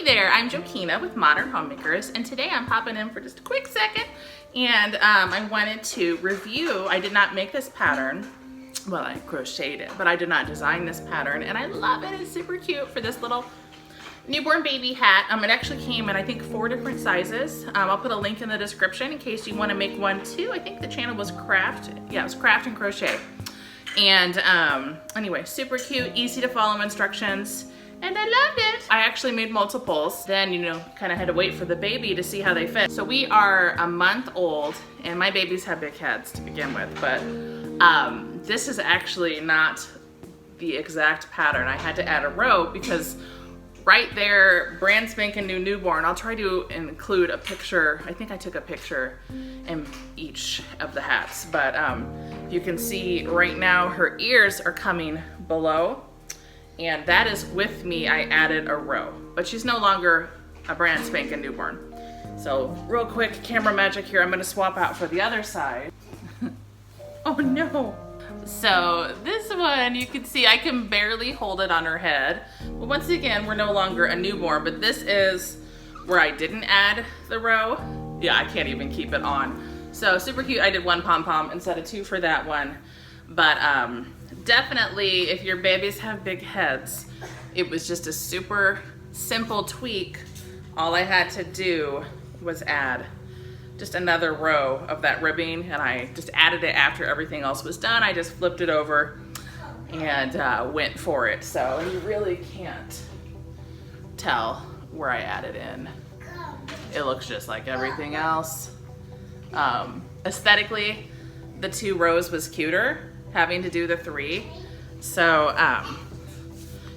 there, I'm Jokina with Modern Homemakers, and today I'm popping in for just a quick second, and I wanted to review. I did not make this pattern. Well, I crocheted it, but I did not design this pattern, and I love it. It's super cute for this little newborn baby hat. It actually came in, I think, 4 different sizes. I'll put a link in the description in case you want to make one too. I think the channel was Craft and Crochet. And anyway, super cute, easy to follow instructions. And I loved it. I actually made multiples. Then, you know, kind of had to wait for the baby to see how they fit. So we are a month old, and my babies have big heads to begin with, but this is actually not the exact pattern. I had to add a row because right there, brand spanking new newborn. I'll try to include a picture. I think I took a picture in each of the hats, but you can see right now her ears are coming below. And that is with me, I added a row, but she's no longer a brand spanking newborn. So real quick, camera magic here, I'm gonna swap out for the other side. Oh no. So this one, you can see I can barely hold it on her head. But once again, we're no longer a newborn, but this is where I didn't add the row. Yeah, I can't even keep it on. So super cute, I did 1 pom-pom instead of 2 for that one. But definitely, if your babies have big heads, it was just a super simple tweak. All I had to do was add just another row of that ribbing, and I just added it after everything else was done. I just flipped it over and went for it. So you really can't tell where I added in. It looks just like everything else. Aesthetically, the 2 rows was cuter, having to do the 3. So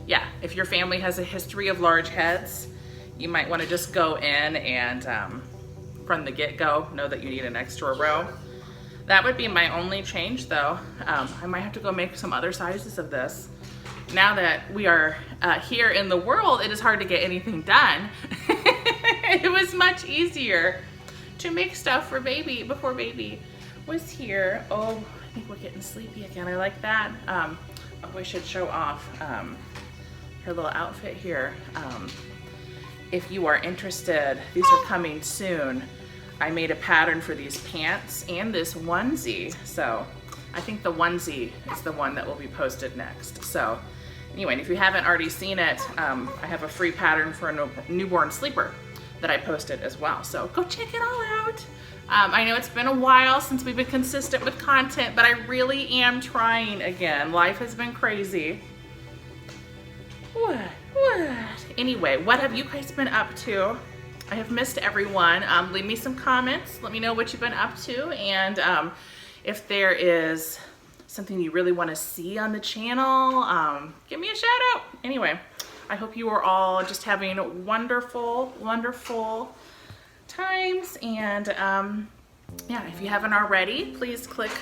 yeah, if your family has a history of large heads, you might want to just go in and from the get-go know that you need an extra row. That would be my only change though. I might have to go make some other sizes of this. Now that we are here in the world, it is hard to get anything done. It was much easier to make stuff for baby before baby was here. Oh, I think we're getting sleepy again. I like that. Oh, we should show off her little outfit here. If you are interested, these are coming soon. I made a pattern for these pants and this onesie. So I think the onesie is the one that will be posted next. So anyway, if you haven't already seen it, I have a free pattern for a newborn sleeper that I posted as well. So go check it all out. I know it's been a while since we've been consistent with content, but I really am trying again. Life has been crazy. What? Anyway, what have you guys been up to? I have missed everyone. Leave me some comments. Let me know what you've been up to, and if there is something you really want to see on the channel, give me a shout out. Anyway, I hope you are all just having wonderful, wonderful times, and yeah, if you haven't already, please click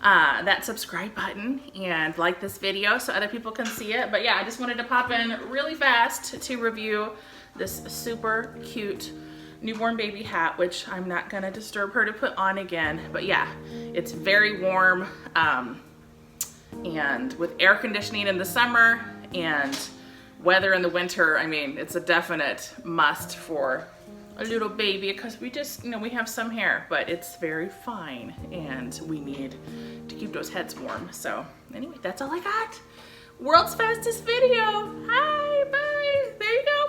that subscribe button and like this video so other people can see it. But yeah, I just wanted to pop in really fast to review this super cute newborn baby hat, which I'm not gonna disturb her to put on again. But yeah, it's very warm, and with air conditioning in the summer and weather in the winter, I mean, it's a definite must for a little baby, because we just, you know, we have some hair, but it's very fine and we need to keep those heads warm. So anyway, that's all I got. World's fastest video. Hi, bye.